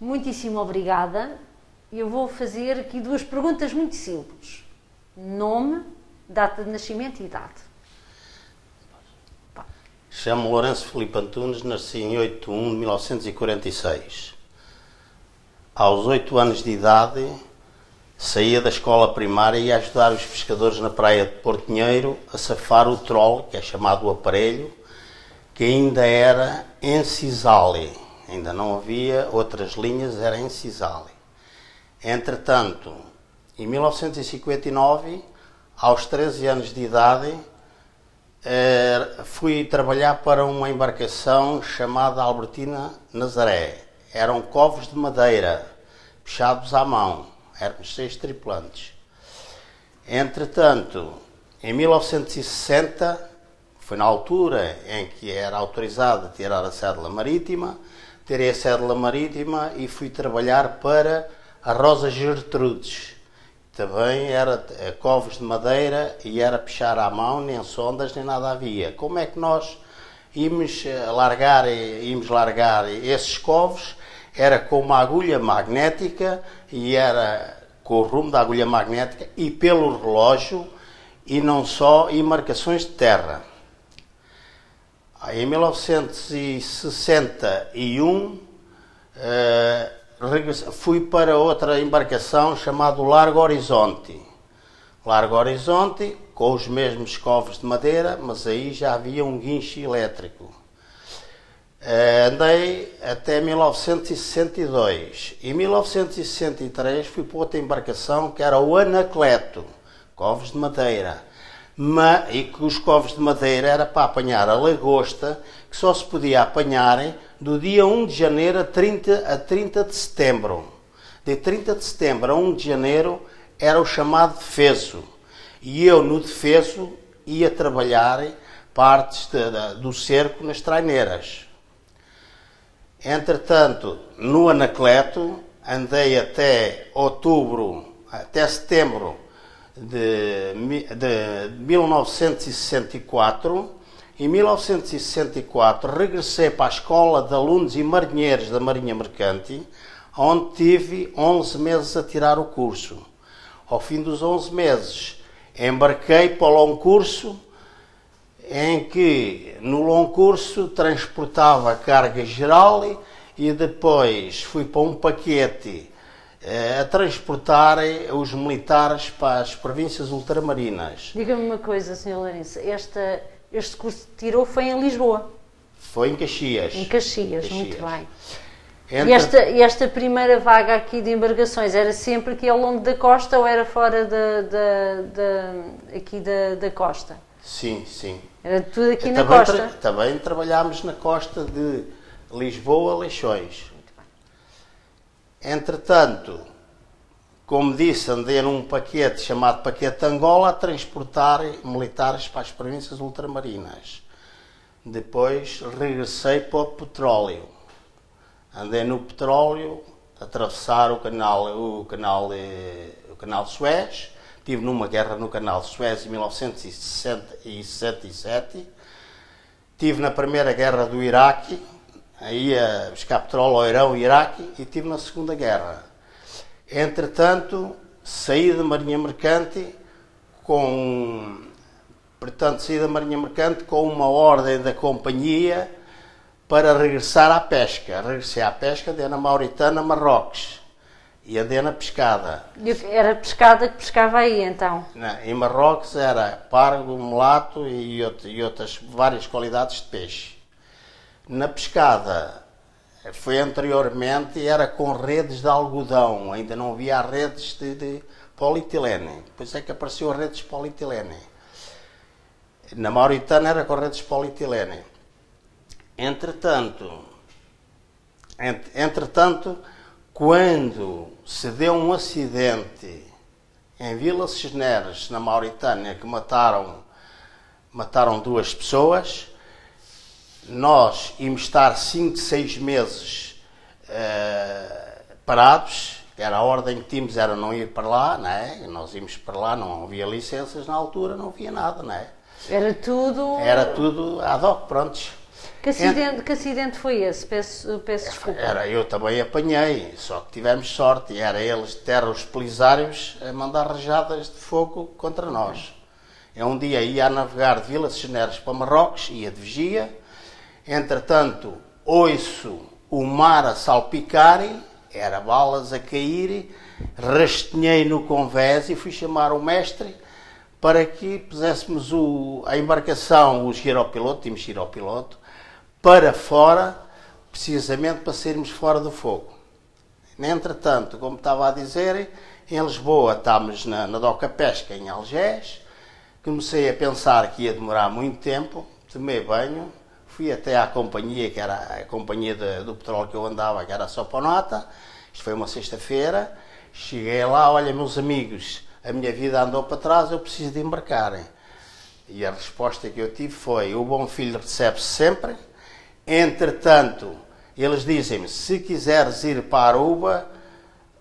Muitíssimo obrigada. Eu vou fazer aqui duas perguntas muito simples. Nome, data de nascimento e idade. Chamo-me Lourenço Filipe Antunes, nasci em 8 de 1 de 1946. Aos 8 anos de idade, saía da escola primária e ia ajudar os pescadores na praia de Portinheiro a safar o troll, que é chamado o aparelho, que ainda era em sisal. Ainda não havia outras linhas, era em sisal. Entretanto, em 1959, aos 13 anos de idade, fui trabalhar para uma embarcação chamada Albertina Nazaré. Eram covos de madeira, puxados à mão. Éramos 6 tripulantes. Entretanto, em 1960, foi na altura em que era autorizado a tirar a cédula marítima, tirei a cédula marítima e fui trabalhar para a Rosa Gertrudes. Também era covos de madeira e era puxar à mão, nem sondas, nem nada havia. Como é que nós íamos largar esses covos? Era com uma agulha magnética e era com o rumo da agulha magnética e pelo relógio e não só em marcações de terra. Em 1961 fui para outra embarcação chamada Largo Horizonte. Largo Horizonte, com os mesmos covos de madeira, mas aí já havia um guincho elétrico. Andei até 1962. Em 1963 fui para outra embarcação que era o Anacleto, covos de madeira. E que os covos de madeira era para apanhar a lagosta, que só se podia apanhar do dia 1 de janeiro a 30 de setembro. De 30 de setembro a 1 de janeiro era o chamado defeso. E eu, no defeso, ia trabalhar partes do cerco nas traineiras. Entretanto, no Anacleto, andei até setembro de 1964. Em 1964 regressei para a Escola de Alunos e Marinheiros da Marinha Mercante, onde tive 11 meses a tirar o curso. Ao fim dos 11 meses, embarquei para o longo curso, em que no longo curso transportava carga geral e depois fui para um paquete a transportar os militares para as províncias ultramarinas. Diga-me uma coisa, Sr. Lourenço, este curso que tirou foi em Lisboa? Foi em Caxias. Em Caxias. Muito bem. E esta primeira vaga aqui de embarcações era sempre aqui ao longo da costa ou era fora aqui da costa? Sim, sim. Era tudo aqui na costa? Também trabalhámos na costa de Lisboa, Leixões. Muito bem. Entretanto, como disse, andei num paquete chamado Paquete Angola a transportar militares para as províncias ultramarinas. Depois regressei para o petróleo. Andei no petróleo, a atravessar o canal de Suez. Estive numa guerra no canal de Suez em 1967. Estive na primeira guerra do Iraque, aí a buscar petróleo ao Irão e Iraque, e estive na segunda guerra. Entretanto, saí da Marinha Mercante com uma ordem da companhia para regressar à pesca. Regressei à pesca, andei na Mauritânia, Marrocos. E andei na pescada. Era pescada que pescava aí, então? Não, em Marrocos era pargo, mulato e outras várias qualidades de peixe. Na pescada, foi anteriormente, era com redes de algodão. Ainda não havia redes de polietilene. Depois é que apareceu as redes de polietilene. Na Mauritânia era com redes de polietilene. Entretanto, quando se deu um acidente em Vila Cisneres, na Mauritânia, que mataram 2 pessoas, nós íamos estar 5, 6 meses parados. Era a ordem que tínhamos, era não ir para lá, não é? Nós íamos para lá, não havia licenças na altura, não havia nada, não é? Era tudo ad hoc, prontos. Que acidente foi esse? Peço desculpa. Eu também apanhei, só que tivemos sorte, e era eles, os polisários, a mandar rajadas de fogo contra nós. Um dia ia a navegar de Vila Cisneres para Marrocos, ia de vigia, entretanto, ouço o mar a salpicar, era balas a cair, rastinhei no convés e fui chamar o mestre para que puséssemos a embarcação, o giropiloto, tínhamos giropiloto, para fora, precisamente para sairmos fora do fogo. Entretanto, como estava a dizer, em Lisboa estávamos na Doca Pesca, em Algés, comecei a pensar que ia demorar muito tempo, tomei banho, fui até à companhia, que era a companhia do petróleo que eu andava, que era a Soponata, isto foi uma sexta-feira, cheguei lá, olha meus amigos, a minha vida andou para trás, eu preciso de embarcar. E a resposta que eu tive foi, o bom filho recebe-se sempre. Entretanto, eles dizem-me, se quiseres ir para Aruba,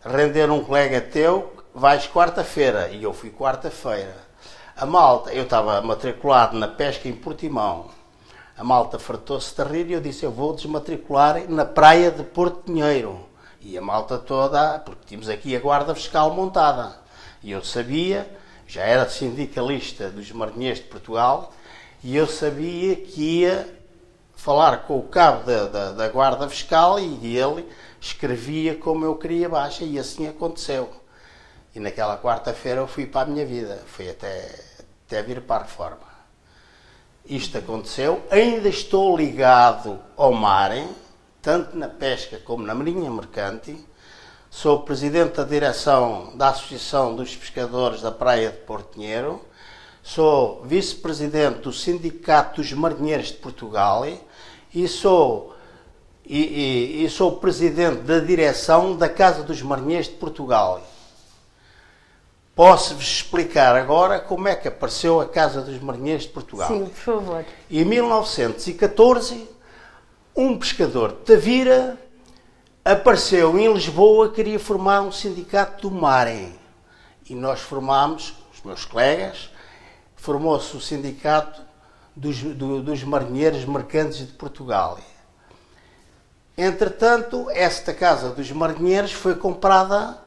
render um colega teu, vais quarta-feira. E eu fui quarta-feira. A malta, eu estava matriculado na pesca em Portimão. A malta fartou-se de rir e eu disse, eu vou desmatricular na praia de Porto Pinheiro. E a malta toda, porque tínhamos aqui a guarda fiscal montada. E eu sabia, já era sindicalista dos marinheiros de Portugal, e eu sabia que ia falar com o cabo da guarda fiscal e ele escrevia como eu queria baixa, e assim aconteceu. E naquela quarta-feira eu fui para a minha vida, fui até vir para a reforma. Isto aconteceu, ainda estou ligado ao mar, tanto na pesca como na marinha mercante. Sou presidente da direção da Associação dos Pescadores da Praia de Porto Pinheiro, sou vice-presidente do Sindicato dos Marinheiros de Portugal e sou presidente da direção da Casa dos Marinheiros de Portugal. Posso-vos explicar agora como é que apareceu a Casa dos Marinheiros de Portugal. Sim, por favor. Em 1914, um pescador de Tavira apareceu em Lisboa, queria formar um sindicato do mar. E nós formámos, os meus colegas, formou-se o sindicato dos marinheiros mercantes de Portugal. Entretanto, esta Casa dos Marinheiros foi comprada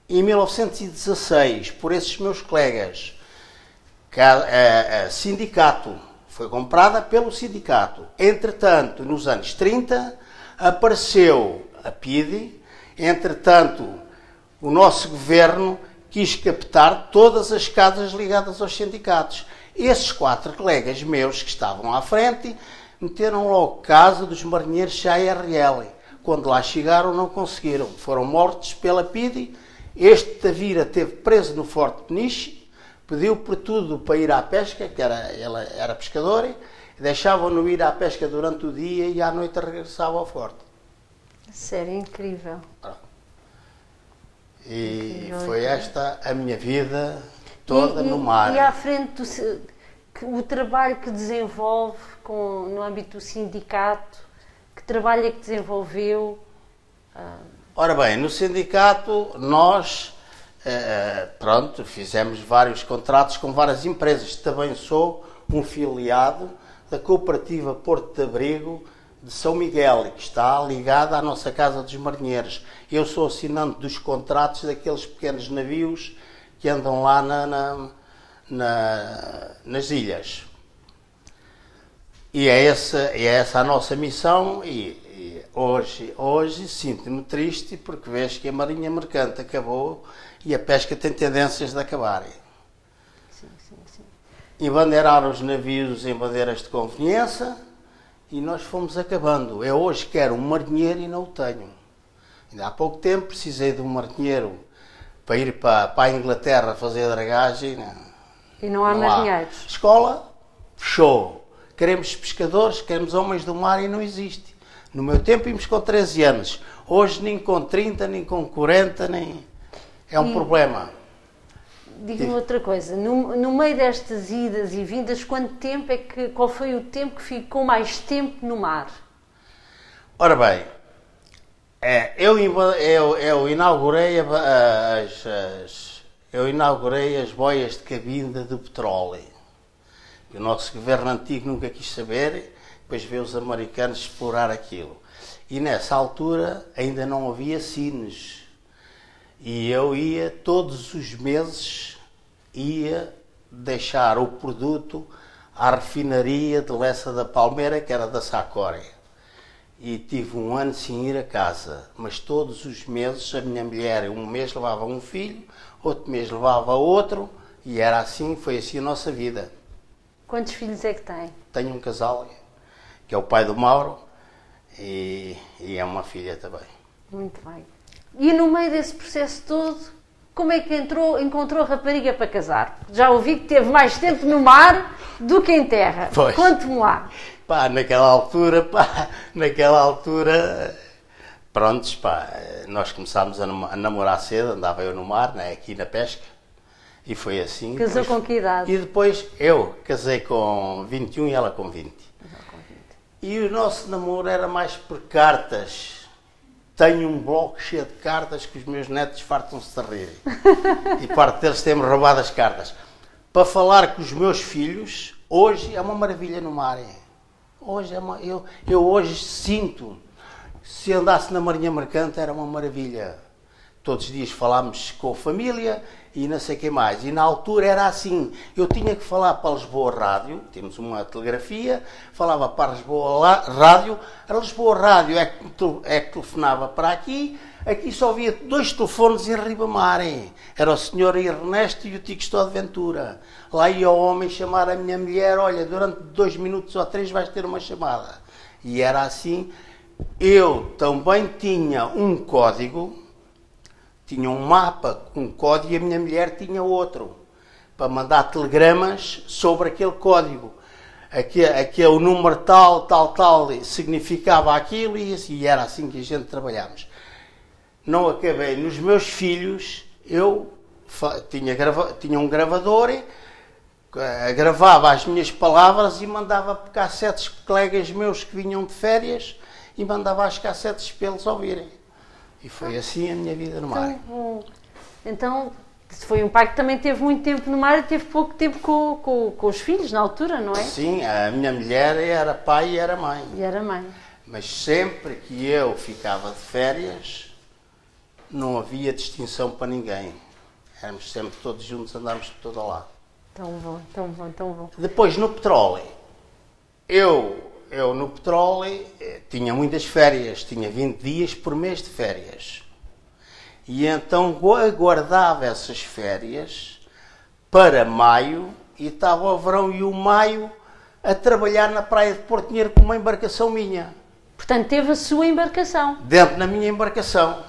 em 1916 por esses meus colegas. Sindicato, foi comprada pelo sindicato. Entretanto, nos anos 30, apareceu a PIDE, entretanto, o nosso governo quis captar todas as casas ligadas aos sindicatos. Esses 4 colegas meus que estavam à frente meteram logo Casa dos Marinheiros CARL. Quando lá chegaram não conseguiram, foram mortos pela PIDE. Este Tavira esteve preso no Forte Peniche, pediu por tudo para ir à pesca, que ele era pescador, deixavam-no ir à pesca durante o dia e à noite regressava ao forte. Sério, incrível. E incrível, foi esta a minha vida toda no mar. E à frente o trabalho que desenvolve no âmbito do sindicato, que trabalho é que desenvolveu? Ora bem, no sindicato nós fizemos vários contratos com várias empresas. Também sou um filiado da Cooperativa Porto de Abrigo de São Miguel, que está ligada à nossa Casa dos Marinheiros. Eu sou assinante dos contratos daqueles pequenos navios que andam lá nas ilhas. E é essa a nossa missão e hoje sinto-me triste porque vejo que a marinha mercante acabou e a pesca tem tendências de acabar. Sim. Embandeiraram os navios em bandeiras de conveniência e nós fomos acabando. Eu hoje quero um marinheiro e não o tenho. Ainda há pouco tempo precisei de um marinheiro para ir para a Inglaterra fazer dragagem. E não há marinheiros. Escola fechou. Queremos pescadores, queremos homens do mar e não existe. No meu tempo íamos com 13 anos. Hoje nem com 30, nem com 40, nem... É um problema. Diga-me outra coisa. No meio destas idas e vindas, qual foi o tempo que ficou mais tempo no mar? Ora bem, eu inaugurei as boias de cabine do petróleo. O nosso governo antigo nunca quis saber, depois veio os americanos explorar aquilo. E nessa altura ainda não havia cines. E eu ia todos os meses, ia deixar o produto à refinaria de Lessa da Palmeira, que era da Sacória. E tive um ano sem ir a casa, mas todos os meses a minha mulher, um mês levava um filho, outro mês levava outro, e era assim, foi assim a nossa vida. Quantos filhos é que tem? Tenho um casal, que é o pai do Mauro, e é uma filha também. Muito bem. E no meio desse processo todo, como é que encontrou rapariga para casar? Já ouvi que teve mais tempo no mar do que em terra. Pois. Conte-me lá. Naquela altura, prontos, nós começámos a namorar cedo, andava eu no mar, né, aqui na pesca, e foi assim. Casou com que idade? E depois eu casei com 21 e ela com 20. E o nosso namoro era mais por cartas. Tenho um bloco cheio de cartas que os meus netos fartam-se de rir. E parte deles têm-me roubado as cartas. Para falar com os meus filhos, hoje é uma maravilha no mar. Hoje eu hoje sinto, se andasse na Marinha Mercante era uma maravilha. Todos os dias falámos com a família e não sei o que mais. E na altura era assim, eu tinha que falar para a Lisboa Rádio, temos uma telegrafia, falava para a Lisboa Rádio, a Lisboa Rádio é que telefonava para aqui, aqui só havia 2 telefones em Ribamar. Era o senhor Ernesto e o Tico Estou de Ventura. Lá ia o homem chamar a minha mulher, olha, durante 2 minutos ou 3 vais ter uma chamada. E era assim. Eu também tinha um código, tinha um mapa com código e a minha mulher tinha outro, para mandar telegramas sobre aquele código. Aqui o número tal, significava aquilo e era assim que a gente trabalhámos. Não acabei. Nos meus filhos, eu tinha um gravador, gravava as minhas palavras e mandava por cassetes colegas meus que vinham de férias e mandava as cassetes para eles ouvirem. E foi assim a minha vida no mar. Então, foi um pai que também teve muito tempo no mar e teve pouco tempo com os filhos na altura, não é? Sim, a minha mulher era pai e era mãe. E era mãe. Mas sempre que eu ficava de férias, não havia distinção para ninguém. Éramos sempre todos juntos, andámos por todo lado. Tão bom, tão bom, tão bom. Depois, no petróleo, eu no petróleo tinha muitas férias, tinha 20 dias por mês de férias. E então aguardava essas férias para maio e estava o verão e o maio a trabalhar na praia de Porto Pinheiro com uma embarcação minha. Portanto, teve a sua embarcação. Dentro da minha embarcação.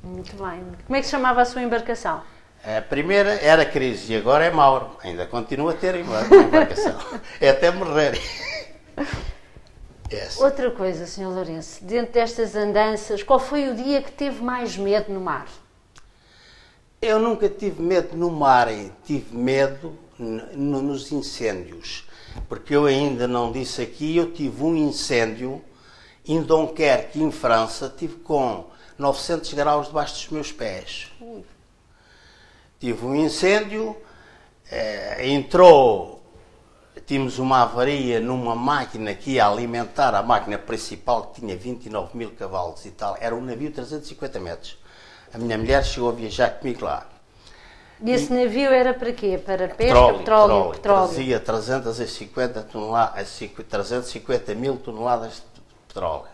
Muito bem. Como é que se chamava a sua embarcação? A primeira era Cris e agora é Mauro. Ainda continua a ter embarcação. É até morrer. Yes. Outra coisa, Sr. Lourenço, dentro destas andanças, qual foi o dia que teve mais medo no mar? Eu nunca tive medo no mar, tive medo nos incêndios. Porque eu ainda não disse aqui, eu tive um incêndio em Dunkerque, em França, tive com 900 graus debaixo dos meus pés. Tive um incêndio, tínhamos uma avaria numa máquina que ia alimentar a máquina principal, que tinha 29 mil cavalos e tal. Era um navio de 350 metros. A minha mulher chegou a viajar comigo lá. E esse navio era para quê? Para pesca? Petróleo. Trazia 350 mil toneladas de petróleo.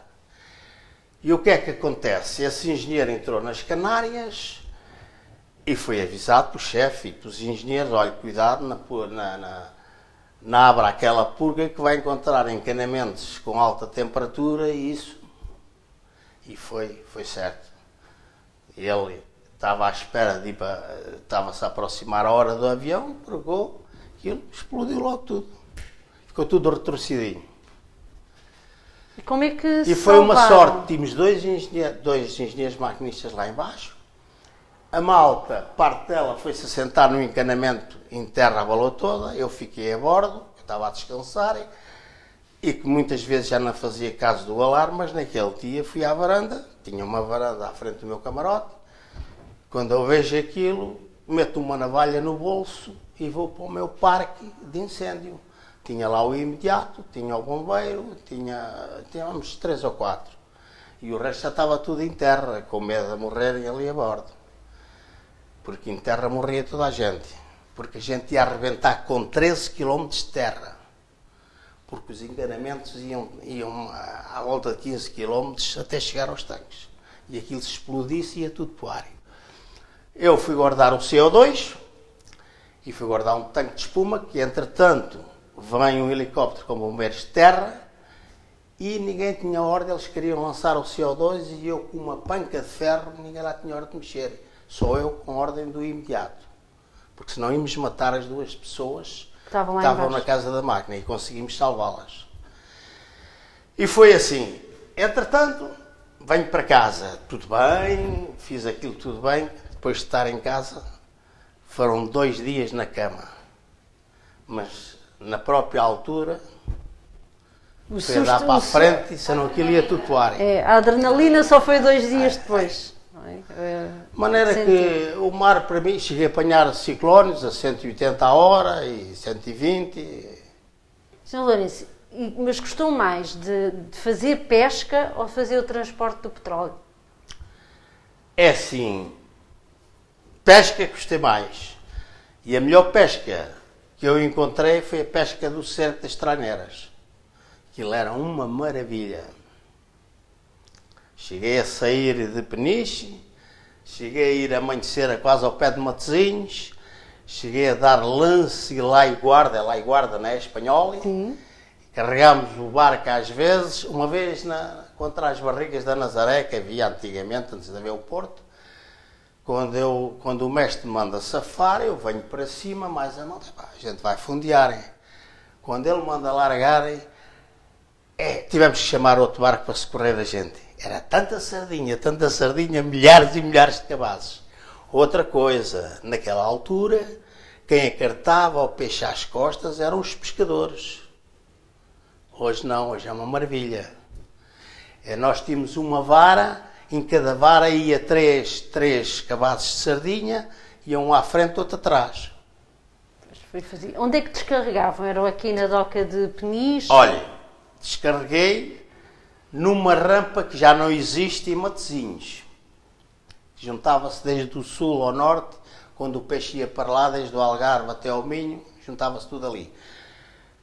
E o que é que acontece? Esse engenheiro entrou nas Canárias e foi avisado pelo chefe e pelos engenheiros, olha, cuidado, abra aquela purga que vai encontrar encanamentos com alta temperatura e isso. E foi certo. Ele estava à espera de ir estava-se a aproximar a hora do avião, pegou, aquilo explodiu logo tudo. Ficou tudo retorcidinho. E como é que se E foi uma salvaram? sorte, tínhamos dois engenheiros maquinistas lá embaixo. A malta, parte dela foi-se assentar no encanamento em terra, abalou toda, eu fiquei a bordo, eu estava a descansar, e que muitas vezes já não fazia caso do alarme, mas naquele dia fui à varanda, tinha uma varanda à frente do meu camarote, quando eu vejo aquilo, meto uma navalha no bolso e vou para o meu parque de incêndio. Tinha lá o imediato, tinha o bombeiro, tínhamos 3 ou 4. E o resto já estava tudo em terra, com medo de morrerem ali a bordo. Porque em terra morria toda a gente. Porque a gente ia arrebentar com 13 km de terra. Porque os enganamentos iam à volta de 15 km até chegar aos tanques. E aquilo se explodisse e ia tudo para o ar. Eu fui guardar o CO2 e fui guardar um tanque de espuma que, entretanto, vem um helicóptero com bombeiros de terra e ninguém tinha ordem, eles queriam lançar o CO2 e eu com uma panca de ferro, ninguém lá tinha ordem de mexer. Só eu com ordem do imediato. Porque senão íamos matar as 2 pessoas que estavam na casa da máquina e conseguimos salvá-las. E foi assim. Entretanto, venho para casa, tudo bem, fiz aquilo tudo bem. Depois de estar em casa, foram 2 dias na cama. Mas na própria altura, foi a dar para a frente e disseram que aquilo ia tudo para o ar. A adrenalina só foi 2 dias depois. De maneira que o mar, para mim, cheguei a apanhar ciclónios a 180 a hora e 120. Sr. Lourenço, mas gostou mais de fazer pesca ou fazer o transporte do petróleo? É assim, pesca gostei mais. E a melhor pesca que eu encontrei foi a pesca do cerco das traneiras. Aquilo era uma maravilha. Cheguei a sair de Peniche, cheguei a ir amanhecer quase ao pé de Matosinhos, cheguei a dar lance e lá e guarda, não é? Espanhol. Sim. Carregámos o barco às vezes, uma vez contra as barrigas da Nazaré, que havia antigamente, antes de haver o porto. Quando o mestre manda safar, eu venho para cima, mais a mão, a gente vai fundear. Quando ele manda largar, tivemos que chamar outro barco para socorrer a gente. Era tanta sardinha, milhares e milhares de cabazes. Outra coisa, naquela altura, quem acartava o peixe às costas eram os pescadores. Hoje não, hoje é uma maravilha. Nós tínhamos uma vara, em cada vara ia 3 cabazes de sardinha, e um à frente, outro atrás. Onde é que descarregavam? Era aqui na doca de Peniche? Olha, descarreguei numa rampa que já não existe em Matosinhos. Juntava-se desde o sul ao norte, quando o peixe ia para lá, desde o Algarve até ao Minho, juntava-se tudo ali.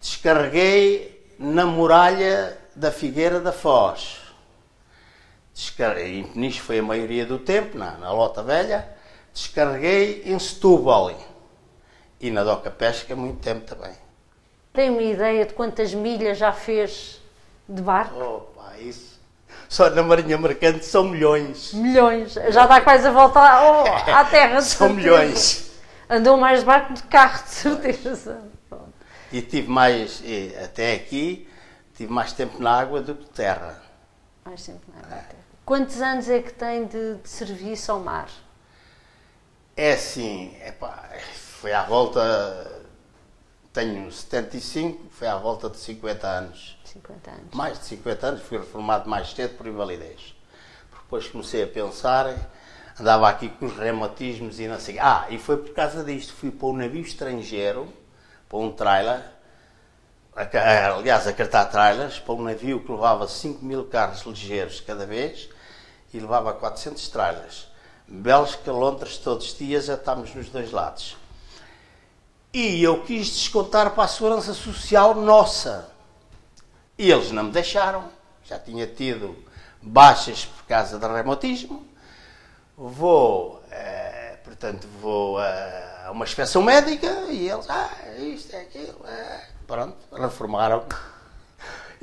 Descarreguei na muralha da Figueira da Foz. Em Peniche foi a maioria do tempo, na Lota Velha. Descarreguei em Setúbal. E na Doca Pesca, muito tempo também. Tem uma ideia de quantas milhas já fez de barco? Opa, isso. Só na Marinha Mercante são milhões. Milhões. Já está quase a voltar à terra. São milhões. Andou mais de barco de carro, de certeza. E tive mais, até aqui, tive mais tempo na água do que terra. Mais tempo na água. Quantos anos é que tem de serviço ao mar? É assim, foi à volta, tenho 75, foi à volta de 50 anos. 50 anos. Mais de 50 anos, fui reformado mais cedo por invalidez. Depois comecei a pensar, andava aqui com os reumatismos e não sei. E foi por causa disto, fui para um navio estrangeiro, para um trailer, aliás, a cartar trailers, para um navio que levava 5.000 carros ligeiros cada vez e levava 400 trailers. Bélgica, Londres, todos os dias, já estamos nos 2 lados. E eu quis descontar para a segurança social nossa. E eles não me deixaram. Já tinha tido baixas por causa de reumatismo. Vou a uma inspeção médica e eles, isto é aquilo. Pronto, reformaram.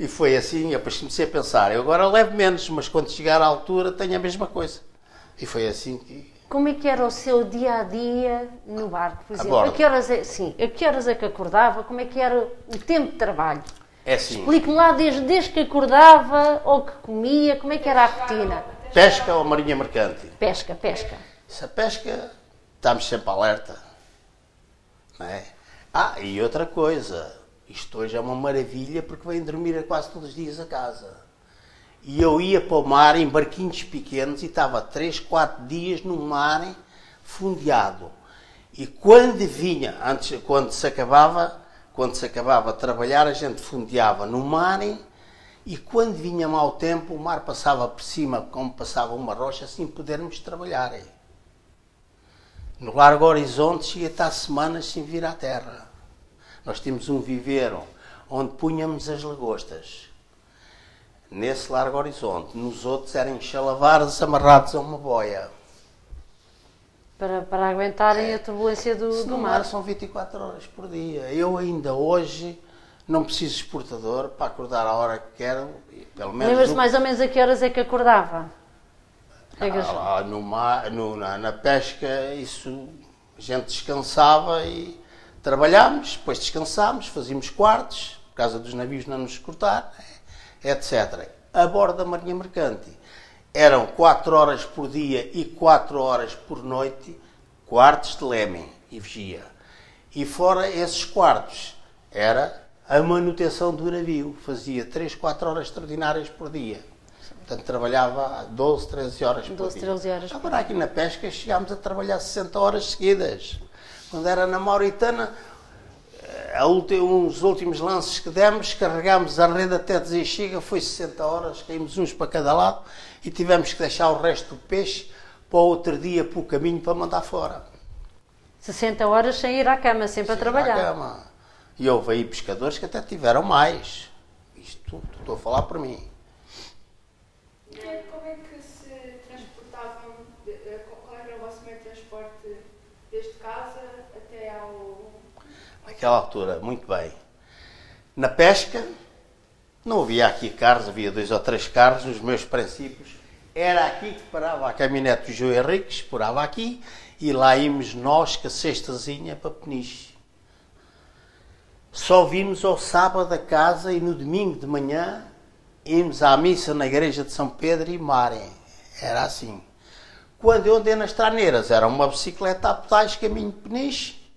E foi assim, eu depois comecei a pensar, eu agora levo menos, mas quando chegar à altura tenho a mesma coisa. E foi assim que... Como é que era o seu dia-a-dia no barco, por exemplo? Agora. A que horas é que acordava? Como é que era o tempo de trabalho? É assim. Explique-me lá desde que acordava ou que comia, como é que era a rotina? Pesca ou marinha mercante? Pesca. Essa pesca, estamos sempre alerta. Não é? E outra coisa, isto hoje é uma maravilha porque vêm dormir quase todos os dias a casa. E eu ia para o mar em barquinhos pequenos e estava 3, 4 dias no mar fundeado. E quando vinha, quando se acabava, quando se acabava de trabalhar, a gente fundeava no mar e quando vinha mau tempo, o mar passava por cima, como passava uma rocha, assim podermos trabalhar. No Largo Horizonte, cheguei a estar semanas sem vir à terra. Nós tínhamos um viveiro onde punhamos as lagostas. Nesse Largo Horizonte, nos outros eram enxalavares amarrados a uma boia. Para aguentarem a turbulência do No mar. mar são 24 horas por dia. Eu ainda hoje não preciso de exportador para acordar à hora que quero. Pelo menos Lembra-se mais ou menos a que horas é que acordava? na pesca, isso, a gente descansava e trabalhámos, depois descansámos, fazíamos quartos, por causa dos navios não nos cortar, etc. A bordo da Marinha Mercante eram 4 horas por dia e 4 horas por noite, quartos de leme e vigia. E fora esses quartos, era a manutenção do navio. Fazia 3, 4 horas extraordinárias por dia. Portanto, trabalhava 12, 13 horas por 12, dia. 13 horas por Agora, aqui na pesca, chegámos a trabalhar 60 horas seguidas. Quando era na Mauritânia, os últimos lances que demos, carregámos a rede até dizer chega, foi 60 horas, caímos uns para cada lado e tivemos que deixar o resto do peixe para o outro dia, para o caminho, para mandar fora. 60 horas sem ir à cama, sempre a trabalhar. À cama. E houve aí pescadores que até tiveram mais. Isto, estou a falar por mim. Como é que se transportavam, qual era o vosso meio de transporte desde casa até ao... Naquela altura, muito bem. Na pesca, não havia aqui carros, havia 2 ou 3 carros, nos meus princípios. Era aqui que parava a caminhonete do João Henriques, parava aqui, e lá íamos nós com a cestazinha para Peniche. Só vimos ao sábado a casa e no domingo de manhã íamos à missa na igreja de São Pedro e Marem. Era assim. Quando eu andei nas traneiras, era uma bicicleta a pedais, caminho de Peniche,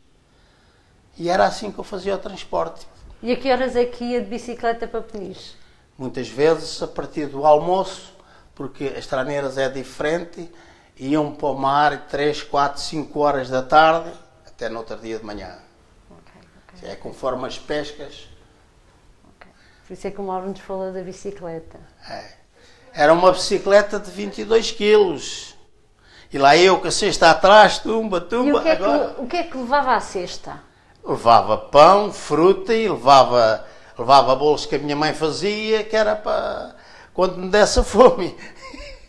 e era assim que eu fazia o transporte. E a que horas é que ia de bicicleta para Peniche? Muitas vezes a partir do almoço, porque as traneiras é diferente, iam para o mar 3, 4, 5 horas da tarde, até no outro dia de manhã. Okay. É conforme as pescas. Okay. Por isso é que o Mauro nos falou da bicicleta. Era uma bicicleta de 22 quilos. E lá eu com a cesta atrás, tumba. O que é que levava à cesta? Levava pão, fruta e levava bolos que a minha mãe fazia, que era para quando me desse a fome.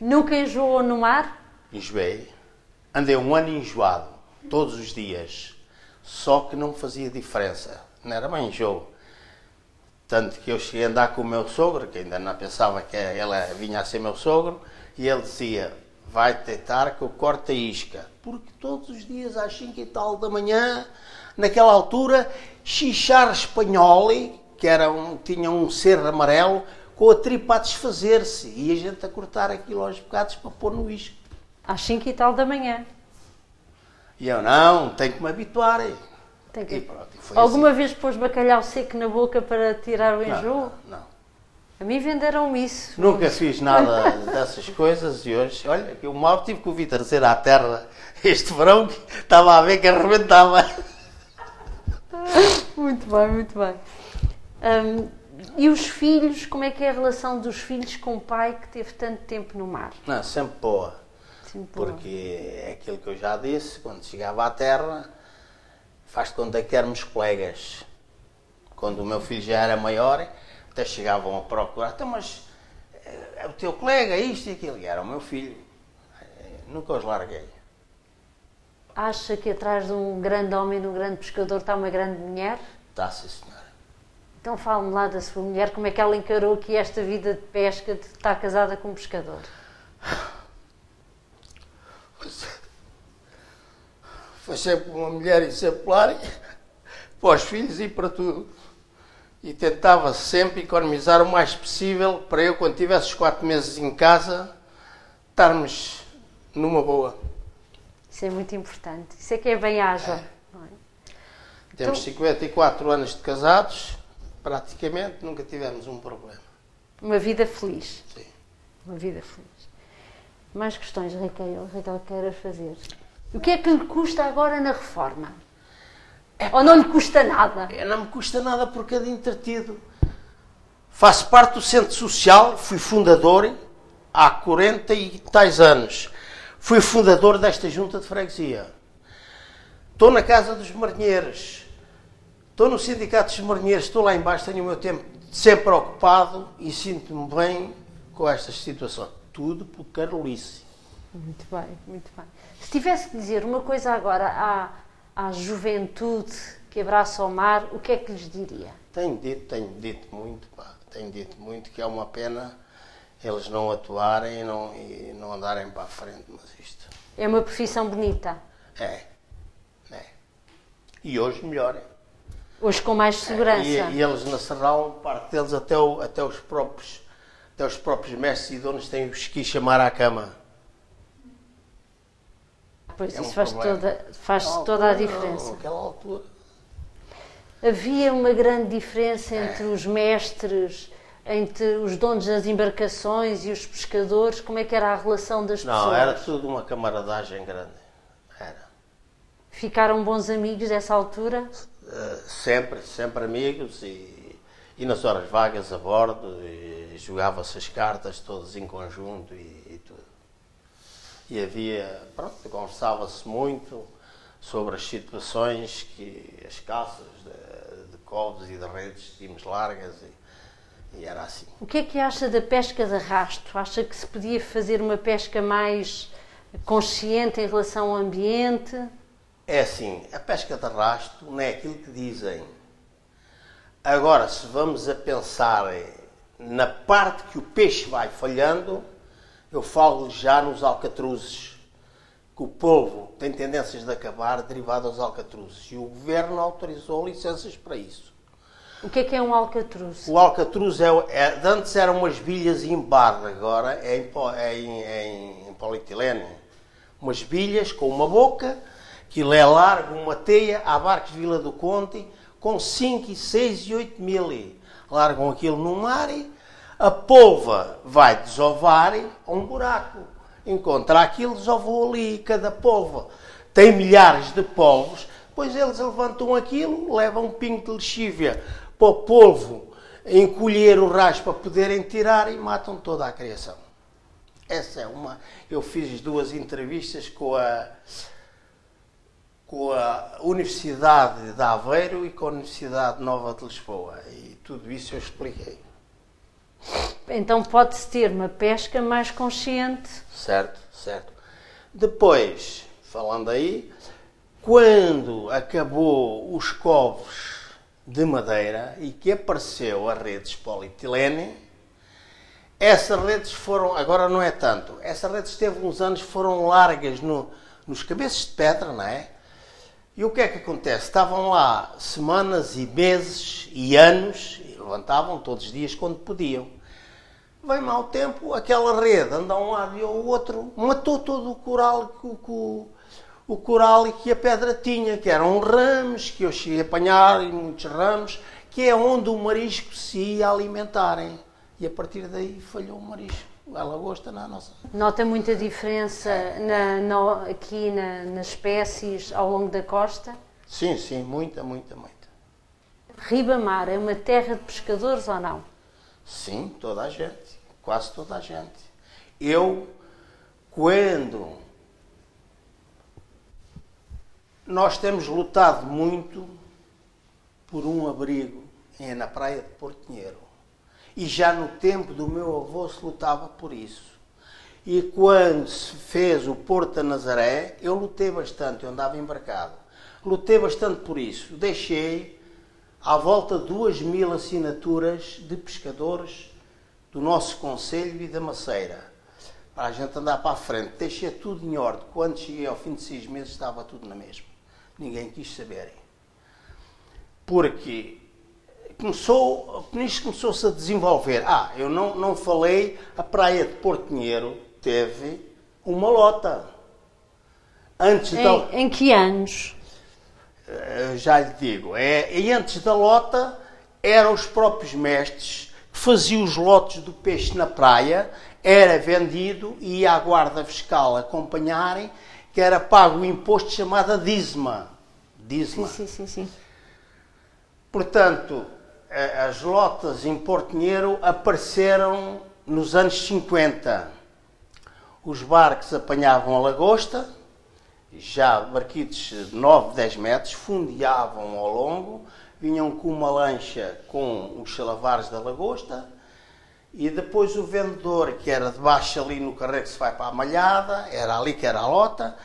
Nunca enjoou no mar? Enjoei. Andei um ano enjoado, todos os dias. Só que não fazia diferença. Não era bem enjoo. Tanto que eu cheguei a andar com o meu sogro, que ainda não pensava que ele vinha a ser meu sogro, e ele dizia, vai tentar que eu corte a isca. Porque todos os dias às 5 e tal da manhã, naquela altura, chicharro espanhol, que tinha um cerro amarelo, com a tripa a desfazer-se. E a gente a cortar aquilo aos bocados para pôr no isco. Às 5 e tal da manhã. E eu, não, tenho que me habituar. Tem que... E pronto, foi Alguma assim. vez pôs bacalhau seco na boca para tirar o enjoo? Não. A mim venderam isso. Nunca fiz nada dessas coisas e hoje, olha, que o Mauro tive que o vir trazer à terra este verão, que estava a ver que arrebentava. Muito bem, muito bem. E os filhos, como é que é a relação dos filhos com o pai que teve tanto tempo no mar? Não, sempre boa. Sempre boa. Porque é aquilo que eu já disse, quando chegava à terra, faz de conta que éramos colegas. Quando o meu filho já era maior, até chegavam a procurar, então, mas é o teu colega, isto e aquilo. E era o meu filho. Nunca os larguei. Acha que atrás de um grande homem, de um grande pescador, está uma grande mulher? Está, sim, senhora. Então fale-me lá da sua mulher, como é que ela encarou aqui esta vida de pesca, de estar casada com um pescador? Foi sempre uma mulher exemplar para os filhos e para tudo. E tentava sempre economizar o mais possível para eu, quando tivesse os 4 meses em casa, estarmos numa boa. Isso é muito importante. Isso é que é bem-aja. Não é? Temos 54 anos de casados, praticamente nunca tivemos um problema. Uma vida feliz. Sim. Uma vida feliz. Mais questões, Raquel queira fazer. O que é que lhe custa agora na reforma? Ou não lhe custa nada? Não me custa nada porque é de entretido. Faço parte do Centro Social, fui fundador há 40 e tais anos. Fui fundador desta junta de freguesia. Estou na Casa dos Marinheiros. Estou no Sindicato dos Marinheiros. Estou lá embaixo, tenho o meu tempo sempre ocupado e sinto-me bem com estas situações. Tudo por Carolice. Muito bem, muito bem. Se tivesse que dizer uma coisa agora à juventude que abraça o mar, o que é que lhes diria? Tenho dito muito, pá. Tenho dito muito que é uma pena eles não atuarem e não andarem para a frente, mas isto... É uma profissão bonita. É. E hoje melhor. Hoje com mais segurança. E eles na Serrão, parte deles até os próprios mestres e donos têm os que chamar à cama. Pois É isso um faz toda a diferença. Naquela altura. Havia uma grande diferença entre os mestres, entre os donos das embarcações e os pescadores. Como é que era a relação das pessoas? Não, era tudo uma camaradagem grande. Era. Ficaram bons amigos nessa altura? Sempre amigos e nas horas vagas a bordo e jogava-se as cartas todos em conjunto e tudo. E conversava-se muito sobre as situações que as caças de cobres e de redes tínhamos largas e era assim. O que é que acha da pesca de arrasto? Acha que se podia fazer uma pesca mais consciente em relação ao ambiente? É assim, a pesca de arrasto não é aquilo que dizem. Agora, se vamos a pensar na parte que o peixe vai falhando, eu falo já nos alcatruzes, que o polvo tem tendências de acabar derivado aos alcatruzes e o governo autorizou licenças para isso. O que é um alcatruz? O alcatruz antes eram umas bilhas em barra, agora é em polietileno. Umas bilhas com uma boca, que é largo, uma teia, há barcos de Vila do Conde, com 5, 6 e 8 mil. Largam aquilo no mar, a polva vai desovar a um buraco. Encontra aquilo, desovou ali. Cada polva tem milhares de polvos, depois eles levantam aquilo, levam um pingo de lexívia para o polvo encolher o rastro para poderem tirar e matam toda a criação. Essa é uma... Eu fiz 2 entrevistas com a Universidade de Aveiro e com a Universidade Nova de Lisboa e tudo isso eu expliquei. Então pode-se ter uma pesca mais consciente. Certo. Depois, falando aí, quando acabou os covos de madeira e que apareceu as redes polietilene, essas redes foram, agora não é tanto, essas redes teve uns anos, foram largas nos cabeços de pedra, não é? E o que é que acontece? Estavam lá semanas e meses e anos, e levantavam todos os dias quando podiam. Vem mau tempo, aquela rede anda a um lado e ao outro, matou todo o coral que a pedra tinha, que eram ramos, que eu cheguei a apanhar, e muitos ramos, que é onde o marisco se ia alimentarem. E a partir daí falhou o marisco. A lagosta na nossa... Nota muita diferença aqui nas espécies ao longo da costa? Sim, muita. Ribamar é uma terra de pescadores ou não? Sim, toda a gente. Quase toda a gente. Eu, quando... Nós temos lutado muito por um abrigo na praia de Porto Pinheiro. E já no tempo do meu avô se lutava por isso. E quando se fez o Porto da Nazaré, eu lutei bastante, eu andava embarcado. Lutei bastante por isso. Deixei à volta de 2.000 assinaturas de pescadores do nosso concelho e da Maceira, para a gente andar para a frente. Deixei tudo em ordem. Quando cheguei ao fim de 6 meses estava tudo na mesma. Ninguém quis saber. Porque nisto começou-se a desenvolver. Eu não falei, a praia de Porto Pinheiro teve uma lota. Em que anos? Já lhe digo, e antes da lota eram os próprios mestres que faziam os lotes do peixe na praia, era vendido e ia à guarda fiscal acompanharem, que era pago o imposto chamado dízima. Disma. Sim. Portanto, as lotas em Portinheiro apareceram nos anos 50. Os barcos apanhavam a lagosta, já barquitos de 9, 10 metros, fundeavam ao longo, vinham com uma lancha com os salavares da lagosta, e depois o vendedor, que era de baixo ali no carrego que se vai para a Malhada, era ali que era a lota,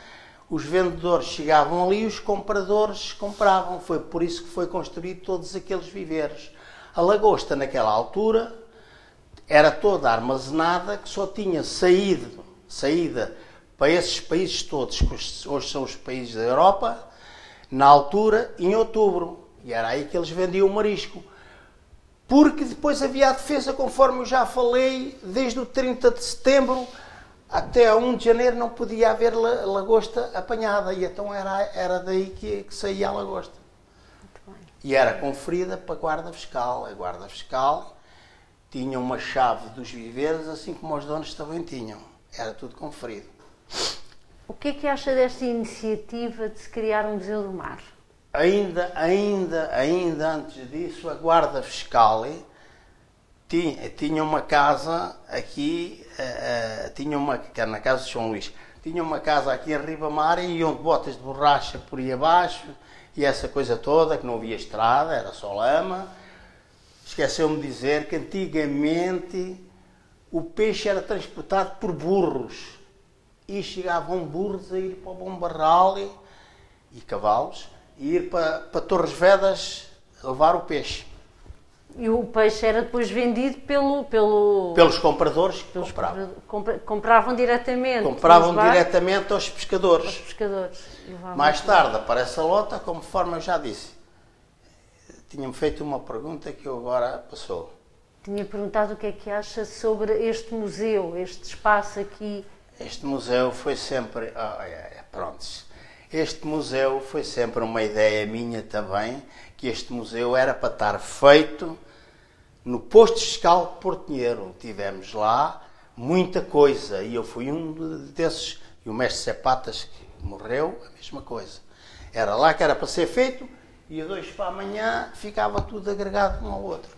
os vendedores chegavam ali e os compradores compravam. Foi por isso que foi construído todos aqueles viveiros. A lagosta, naquela altura, era toda armazenada, que só tinha saída para esses países todos, que hoje são os países da Europa, na altura, em outubro. E era aí que eles vendiam o marisco. Porque depois havia a defesa, conforme eu já falei, desde o 30 de setembro até a 1 de janeiro não podia haver lagosta apanhada. E então era daí que saía a lagosta. E era conferida para a Guarda Fiscal. A Guarda Fiscal tinha uma chave dos viveiros, assim como os donos também tinham. Era tudo conferido. O que é que acha desta iniciativa de se criar um Museu do Mar? Ainda antes disso, a Guarda Fiscal tinha uma casa aqui, que era na casa de São Luís, tinha uma casa aqui em Ribamar e iam de botas de borracha por aí abaixo e essa coisa toda, que não havia estrada, era só lama. Esqueceu-me de dizer que antigamente o peixe era transportado por burros e chegavam burros a ir para o Bom Barral e cavalos e ir para Torres Vedras levar o peixe. E o peixe era depois vendido pelos compradores que compravam diretamente. Compravam diretamente aos pescadores. Aos pescadores. Mais tarde aparece a lota, conforme eu já disse. Tinha-me feito uma pergunta que eu agora passou. Tinha perguntado o que é que acha sobre este museu, este espaço aqui. Este museu foi sempre... Este museu foi sempre uma ideia minha também, que este museu era para estar feito no posto fiscal de Portinheiro. Tivemos lá muita coisa e eu fui um desses. E o mestre Cepatas, que morreu, a mesma coisa. Era lá que era para ser feito e a 2 para amanhã ficava tudo agregado um ao outro.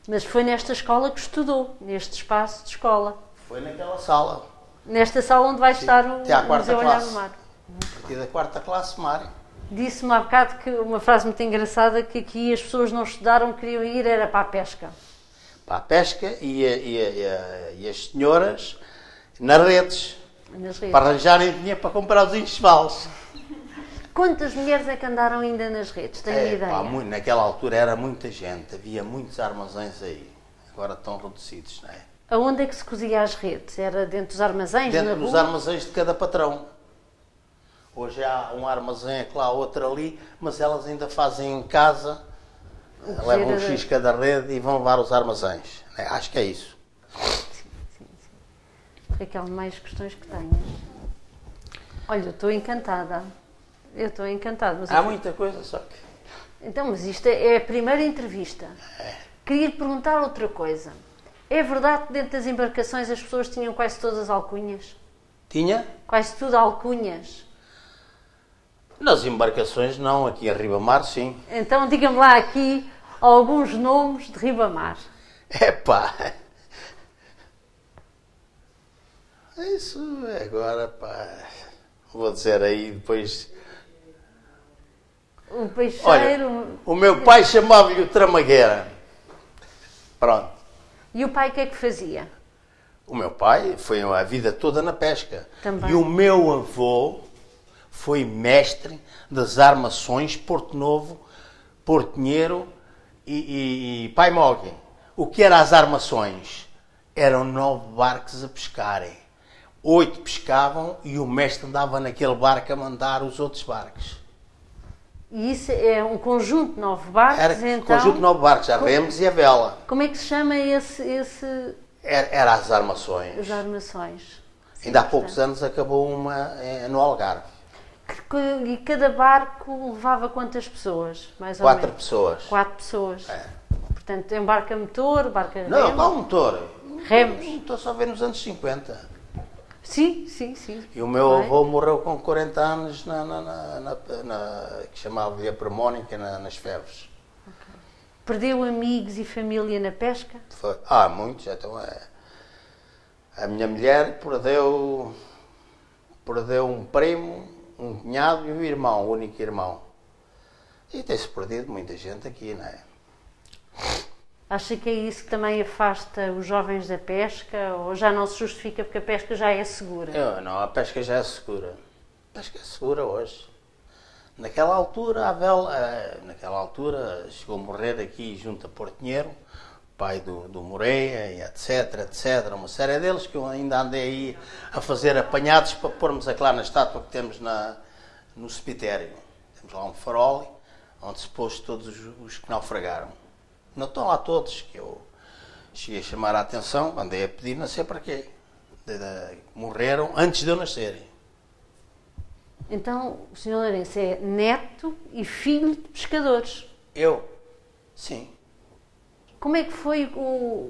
Mas foi nesta escola que estudou, neste espaço de escola. Foi naquela sala. Nesta sala onde vai estar o Museu Olhar do Mar. A partir da 4ª classe, Mário. Disse-me há bocado que uma frase muito engraçada, que aqui as pessoas não estudaram, queriam ir, era para a pesca. Para a pesca e as senhoras nas redes. Para arranjarem dinheiro para comprar os enxovales. Quantas mulheres é que andaram ainda nas redes? Tenho ideia? Naquela altura era muita gente, havia muitos armazéns aí. Agora estão reduzidos, não é? Aonde é que se cozia as redes? Era dentro dos armazéns? Dentro dos armazéns de cada patrão. Hoje há um armazém lá, outro ali, mas elas ainda fazem em casa, levam um X cada rede e vão levar os armazéns. Acho que é isso. Sim. Raquel, mais questões que tenhas? Olha, eu estou encantada. Mas há muita coisa, só que... Então, mas isto é a primeira entrevista. Queria perguntar outra coisa. É verdade que dentro das embarcações as pessoas tinham quase todas alcunhas? Tinha? Quase tudo alcunhas? Nas embarcações não, aqui em Ribamar sim. Então diga-me lá aqui alguns nomes de Ribamar. Epá! Isso agora, pá, vou dizer aí depois... O peixeiro... Olha, o meu pai chamava-lhe o Tramagueira. Pronto. E o pai o que é que fazia? O meu pai foi a vida toda na pesca. Também. E o meu avô foi mestre das armações Porto Novo, Portinheiro e Pai Mogue. O que eram as armações? Eram 9 barcos a pescarem. 8 pescavam e o mestre andava naquele barco a mandar os outros barcos. E isso é um conjunto de 9 barcos, era então... conjunto de 9 barcos, a remos e a vela. Como é que se chama esse... Era as armações. As armações. Ainda há poucos anos acabou uma no Algarve. E cada barco levava quantas pessoas? Mais ou 4 menos? pessoas. 4 pessoas. Portanto, tem barca motor, barca remos? Não, qual motor? Remos. O motor só veio nos anos 50. Sim, sim, sim. E o meu Bem. avô morreu com 40 anos que chamava-lhe a Premónica nas Febres. Perdeu amigos e família na pesca? Muitos. Então, a minha mulher perdeu um primo, um cunhado e um irmão, o único irmão. E tem-se perdido muita gente aqui, não é? Acha que é isso que também afasta os jovens da pesca ou já não se justifica porque a pesca já é segura? Não, a pesca já é segura. A pesca é segura hoje. Naquela altura chegou a morrer aqui junto a Portinheiro, pai do Moreira, e etc. Uma série deles que eu ainda andei aí a fazer apanhados para pormos aqui lá na estátua que temos no cemitério. Temos lá um farol onde se pôs todos os que naufragaram. Não estão lá todos, que eu cheguei a chamar a atenção, andei a pedir, não sei para quê. Morreram antes de eu nascer. Então, o Sr. Lourenço é neto e filho de pescadores. Eu? Sim. Como é que foi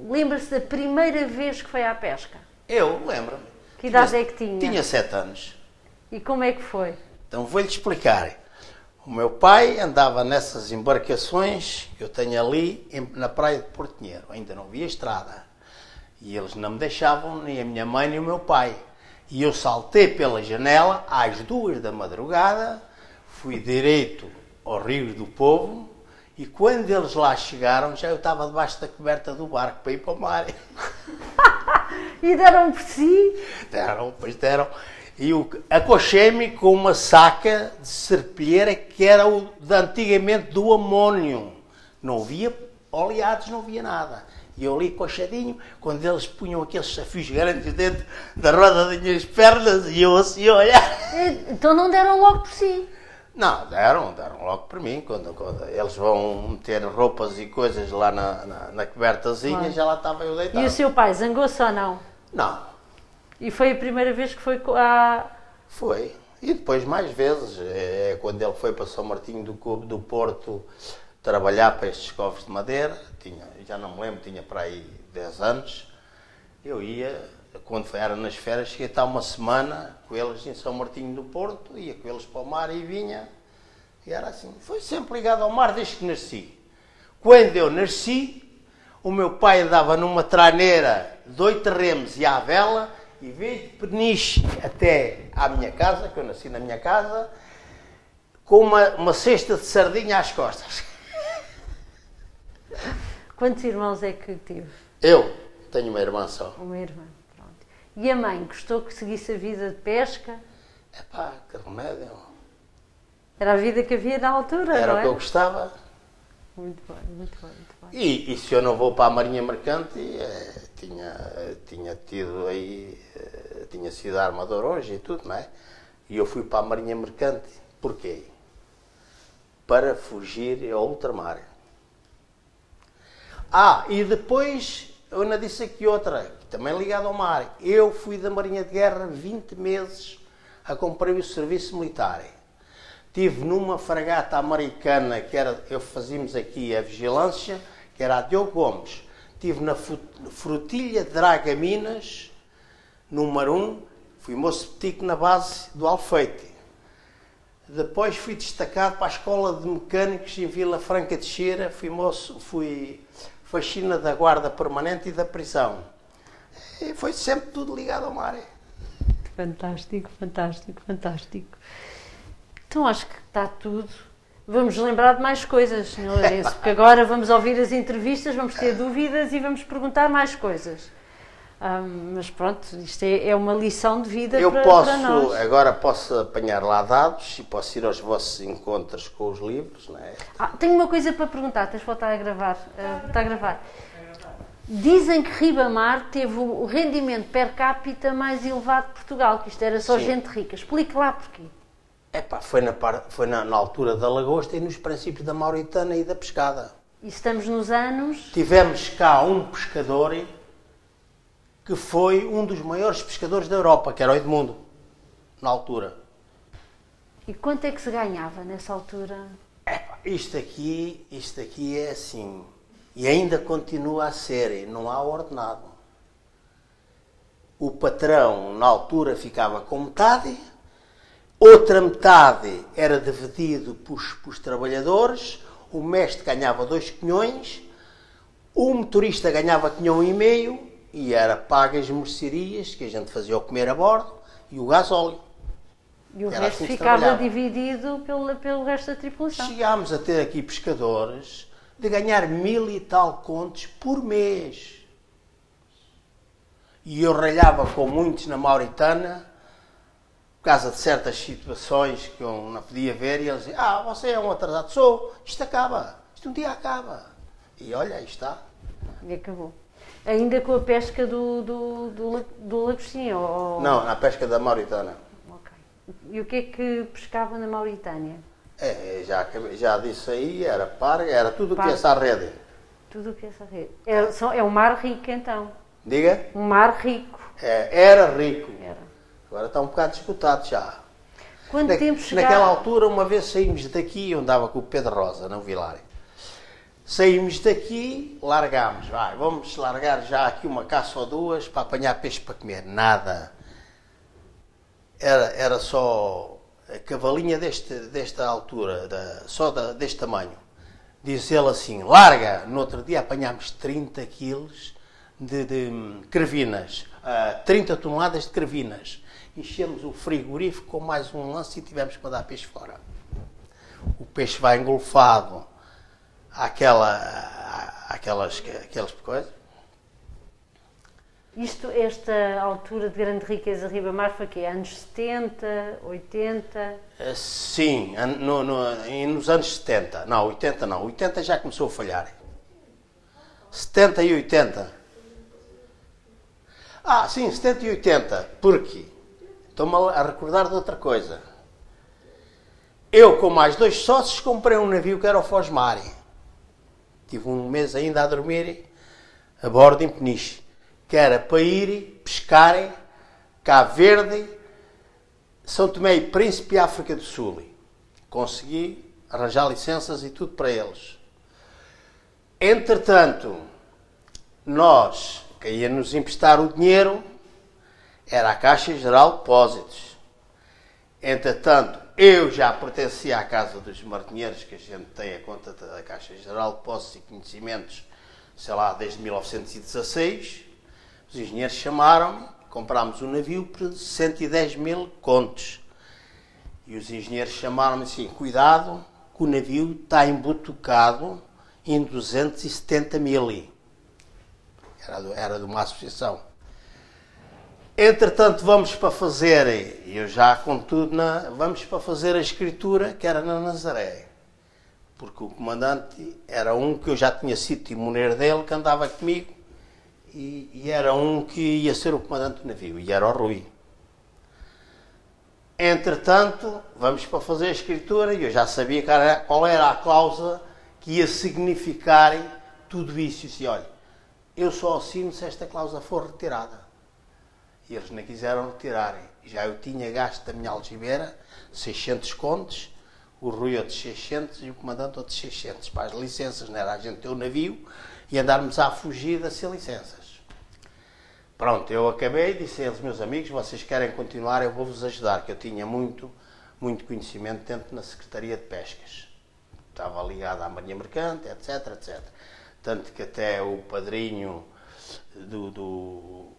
lembra-se da primeira vez que foi à pesca? Eu lembro-me. Que idade é que tinha? Tinha 7 anos. E como é que foi? Então vou-lhe explicar. O meu pai andava nessas embarcações que eu tenho ali na praia de Portinheiro. Ainda não havia estrada. E eles não me deixavam, nem a minha mãe nem o meu pai. E eu saltei pela janela às 2 da madrugada, fui direito ao Rio do Povo e quando eles lá chegaram já eu estava debaixo da coberta do barco para ir para o mar. E deram por si? Deram. E acochei-me com uma saca de serpilheira que era antigamente do amónio. Não havia oleados, não havia nada. E eu ali coxadinho, quando eles punham aqueles safios grandes dentro da roda das minhas pernas, e eu assim a olhar. Então não deram logo por si? Não, deram logo por mim. Quando eles vão meter roupas e coisas lá na cobertazinha, já lá estava eu deitado. E o seu pai zangou-se ou não? Não. E foi a primeira vez que foi à... Foi. E depois mais vezes. Quando ele foi para São Martinho do Porto trabalhar para estes covos de madeira, já não me lembro, tinha para aí 10 anos, eu ia, quando era nas férias, cheguei a estar uma semana com eles em São Martinho do Porto, ia com eles para o mar e vinha, e era assim. Foi sempre ligado ao mar desde que nasci. Quando eu nasci, o meu pai andava numa traneira de 8 remos e à vela, e veio de Peniche até à minha casa, que eu nasci na minha casa, com uma cesta de sardinha às costas. Quantos irmãos é que teve? Eu tenho uma irmã só. Uma irmã, pronto. E a mãe, gostou que seguisse a vida de pesca? Epá, que remédio. Era a vida que havia na altura, Era não é? o que eu gostava. Muito bem, muito bem, muito bem. E se eu não vou para a Marinha Mercante, tinha tido aí, tinha sido armador hoje e tudo, não é? E eu fui para a Marinha Mercante, porquê? Para fugir ao ultramar. E depois, eu ainda disse aqui outra, também ligada ao mar. Eu fui da Marinha de Guerra 20 meses a cumprir o serviço militar. Estive numa fragata americana, fazíamos aqui a vigilância, que era a Diogo Gomes. Estive na Flotilha de Draga Minas, número 1, fui moço petico na base do Alfeite. Depois fui destacado para a Escola de Mecânicos em Vila Franca de Xira, fui faxina da guarda permanente e da prisão. E foi sempre tudo ligado ao mar. Fantástico, fantástico, fantástico. Então acho que está tudo. Vamos lembrar de mais coisas, Sr. Lourenço, porque agora vamos ouvir as entrevistas, vamos ter dúvidas e vamos perguntar mais coisas. Mas pronto, isto é uma lição de vida para nós. Agora posso apanhar lá dados e posso ir aos vossos encontros com os livros, não é? Tenho uma coisa para perguntar, tens de voltar a gravar. Está a gravar. Dizem que Ribamar teve o rendimento per capita mais elevado de Portugal, que isto era só gente rica. Explique lá porquê. Foi na altura da lagosta e nos princípios da Mauritânia e da pescada. E estamos nos anos... Tivemos cá um pescador que foi um dos maiores pescadores da Europa, que era o Edmundo, na altura. E quanto é que se ganhava nessa altura? Isto aqui é assim, e ainda continua a ser, não há ordenado. O patrão, na altura, ficava com metade, outra metade era dividido pelos trabalhadores, o mestre ganhava 2 quinhões, o motorista ganhava 1,5 quinhão e era pagas as mercearias que a gente fazia ao comer a bordo e o gasóleo. E o Era resto assim que se ficava trabalhava. dividido pelo resto da tripulação. Chegámos a ter aqui pescadores de ganhar 1000 e tal contos por mês. E eu ralhava com muitos na Mauritânia, por causa de certas situações que eu não podia ver, e eles diziam, você é um atrasado. Sou, isto acaba, isto um dia acaba. E olha, aí está. E acabou. Ainda com a pesca do lagostinho? Ou... Não, na pesca da Mauritânia. Ok. E o que é que pescava na Mauritânia? Já disse aí, era parga, era tudo o que Parga. essa rede. Tudo o que é essa rede. É um mar rico, então. Diga? Um mar rico. Era rico. Era. Agora está um bocado disputado já. Quanto tempo chegava? Naquela altura, uma vez saímos daqui, eu andava com o Pedro Rosa, no Vilário. Saímos daqui, largámos, vamos largar já aqui uma caça ou duas para apanhar peixe para comer. Nada. Era só a cavalinha desta altura, deste tamanho. Diz ele assim, larga. No outro dia apanhámos 30 quilos de crevinas, 30 toneladas de crevinas. Enchemos o frigorífico com mais um lance e tivemos para dar peixe fora. O peixe vai engolfado aquelas coisas. Esta altura de grande riqueza Ribamar foi quê? Anos 70, 80? Sim, nos anos 70. Não, 80 não. 80 já começou a falhar. 70 e 80. Sim, 70 e 80. Por quê? Estou-me a recordar de outra coisa. Eu, com mais 2 sócios, comprei um navio que era o Fosmari. Tive um mês ainda a dormir a bordo em Peniche, que era para ir pescarem Cabo Verde, São Tomé e Príncipe e África do Sul. Consegui arranjar licenças e tudo para eles. Entretanto, nós, que ia nos emprestar o dinheiro, era a Caixa Geral de Depósitos. Entretanto, eu já pertencia à Casa dos Martinheiros, que a gente tem a conta da Caixa Geral de Depósitos e Conhecimentos, sei lá, desde 1916. Os engenheiros chamaram-me, comprámos um navio por 110 mil contos. E os engenheiros chamaram-me assim, cuidado, que o navio está embutucado em 270 mil. Era de uma associação. Entretanto, vamos para fazer, eu já com tudo, vamos para fazer a escritura, que era na Nazaré. Porque o comandante era um que eu já tinha sido timoneiro dele, que andava comigo, e era um que ia ser o comandante do navio, e era o Rui. Entretanto, vamos para fazer a escritura, e eu já sabia qual era a cláusula que ia significar tudo isso. E disse, olha, eu só assino se esta cláusula for retirada. E eles não quiseram retirarem. Já eu tinha gasto da minha algibeira 600 contos, o Rui outros 600 e o comandante outros 600 para as licenças. Não era a gente ter o navio e andarmos à fugida sem licenças. Pronto, eu acabei, disse a eles, meus amigos, vocês querem continuar, eu vou-vos ajudar, que eu tinha muito conhecimento dentro na Secretaria de Pescas. Estava ligado à Marinha Mercante, etc, etc. Tanto que até o padrinho do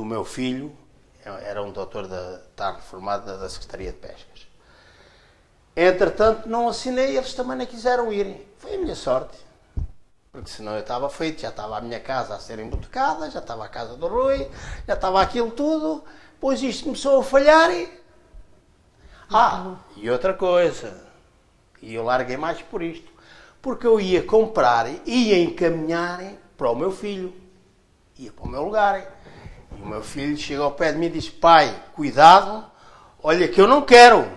meu filho era um doutor está reformado da Secretaria de Pescas. Entretanto, não assinei, eles também não quiseram ir. Foi a minha sorte. Porque senão eu estava feito, já estava a minha casa a ser embotecada, já estava a casa do Rui, já estava aquilo tudo. Depois isto começou a falhar e outra coisa. E eu larguei mais por isto. Porque eu ia comprar, ia encaminhar para o meu filho. Ia para o meu lugar. E o meu filho chega ao pé de mim e diz, pai, cuidado, olha que eu não quero.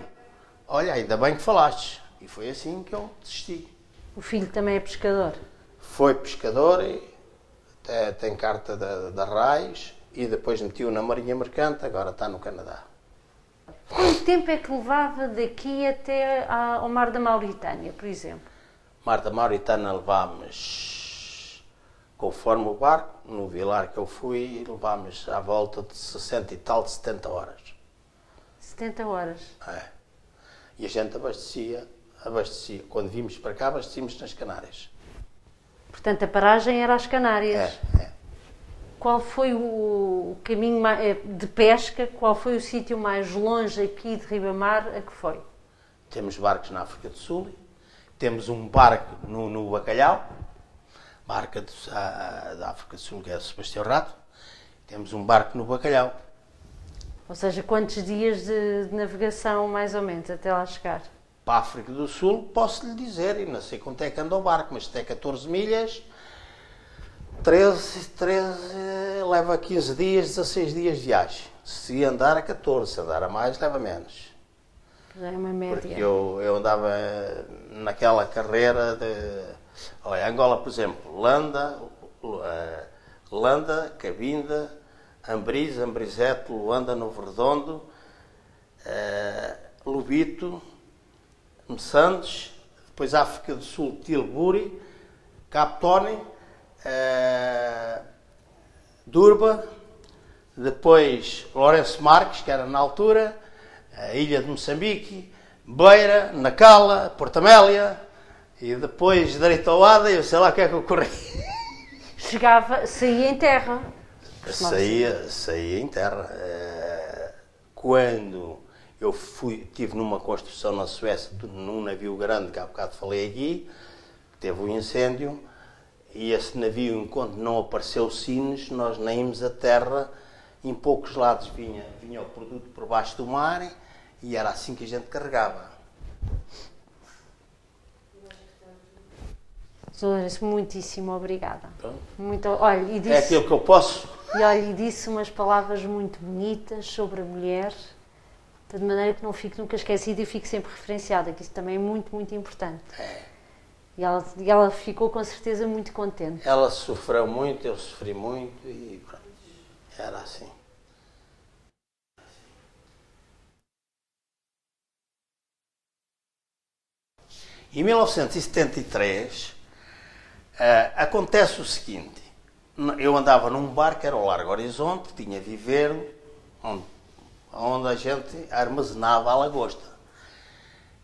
Olha, ainda bem que falaste. E foi assim que eu desisti. O filho também é pescador? Foi pescador, até tem carta da RAIS, e depois meti-o na Marinha Mercante, agora está no Canadá. Quanto tempo é que levava daqui até ao Mar da Mauritânia, por exemplo? Mar da Mauritânia levámos conforme o barco, no vilar que eu fui, levámos à volta de 60 e tal, de 70 horas. 70 horas. É. E a gente abastecia. Quando vimos para cá, abastecíamos nas Canárias. Portanto, a paragem era às Canárias. É. Qual foi o caminho de pesca? Qual foi o sítio mais longe aqui de Ribamar a que foi? Temos barcos na África do Sul, temos um barco no Bacalhau, barca da África do Sul, que é o Sebastião Rato, temos um barco no Bacalhau. Ou seja, quantos dias de navegação, mais ou menos, até lá chegar? Para a África do Sul, posso lhe dizer, e não sei quanto é que anda o barco, mas tem 14 milhas, 13, leva 15 dias, 16 dias de viagem. Se andar a 14, se andar a mais, leva menos. Já é uma média. Porque eu andava naquela carreira de... Olha, Angola, por exemplo, Landa, Cabinda, Ambriz, Ambrizete, Luanda, Novo Redondo, Lubito, Messandes, depois África do Sul, Tilbury, Captone, Durba, depois Lourenço Marques, que era na altura, a Ilha de Moçambique, Beira, Nacala, Porto Amélia, e depois direito ao Ada, eu sei lá o que é que eu corri. Saía em terra. Saía em terra. Quando eu estive numa construção na Suécia, num navio grande, que há bocado falei aqui, teve um incêndio, e esse navio, enquanto não apareceu Sines, nós nem íamos a terra, em poucos lados vinha o produto por baixo do mar, e era assim que a gente carregava. Sr. Lourenço, muitíssimo obrigada. Olha, e disse, É aquilo que eu posso. E disse umas palavras muito bonitas sobre a mulher, de maneira que não fique nunca esquecida e fique sempre referenciada, que isso também é muito, muito importante. E ela ficou com certeza muito contente. Ela sofreu muito, eu sofri muito e pronto. Era assim. Em 1973, acontece o seguinte. Eu andava num bar que era o Largo Horizonte, tinha viveiro, onde a gente armazenava a lagosta.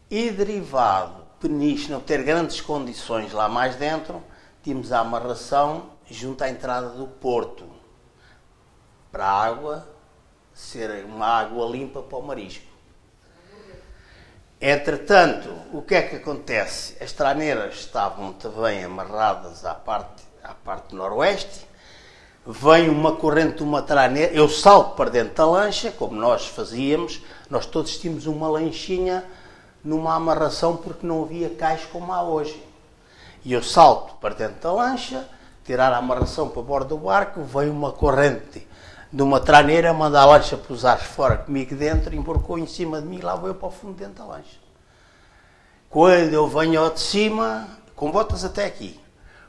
E derivado Peniche não ter grandes condições lá mais dentro, tínhamos a amarração junto à entrada do porto, para a água ser uma água limpa para o marisco. Entretanto, o que é que acontece? As traneiras estavam muito bem amarradas à parte noroeste, vem uma corrente de uma traneira, eu salto para dentro da lancha, como nós fazíamos, nós todos tínhamos uma lanchinha numa amarração porque não havia cais como há hoje. E eu salto para dentro da lancha, tirar a amarração para bordo do barco, vem uma corrente de uma traneira, manda a lancha pousar fora comigo dentro, embarcou em cima de mim e lá vou eu para o fundo dentro da lancha. Quando eu venho ao de cima, com botas até aqui,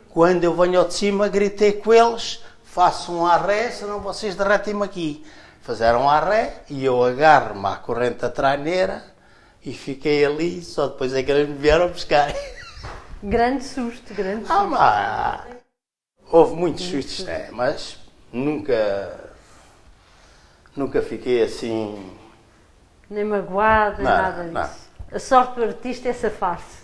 quando eu venho ao de cima, gritei com eles, façam um arré, senão vocês derretem-me aqui. Fizeram um arré e eu agarro-me à corrente da traneira e fiquei ali, só depois é que eles me vieram buscar. Grande susto, grande susto. Mas houve muitos sustos, mas nunca fiquei assim... Nem magoada, nada disso. Não. A sorte do artista é safar-se.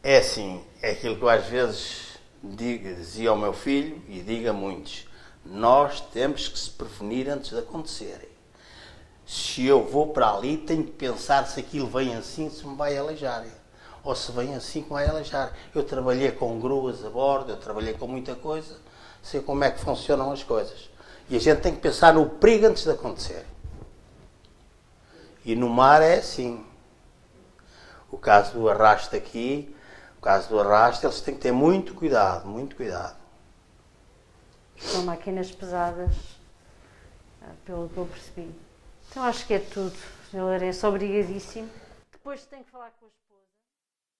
É assim, é aquilo que eu às vezes dizia ao meu filho e digo a muitos. Nós temos que se prevenir antes de acontecerem. Se eu vou para ali, tenho que pensar se aquilo vem assim, se me vai aleijar. Ou se vem assim, que vai aleijar. Eu trabalhei com gruas a bordo, eu trabalhei com muita coisa, sei como é que funcionam as coisas. E a gente tem que pensar no perigo antes de acontecer. E no mar é assim. O caso do arrasto aqui, eles têm que ter muito cuidado, muito cuidado. São máquinas pesadas, pelo que eu percebi. Então acho que é tudo, Sr. Lourenço. Obrigadíssimo. Depois tenho que falar com as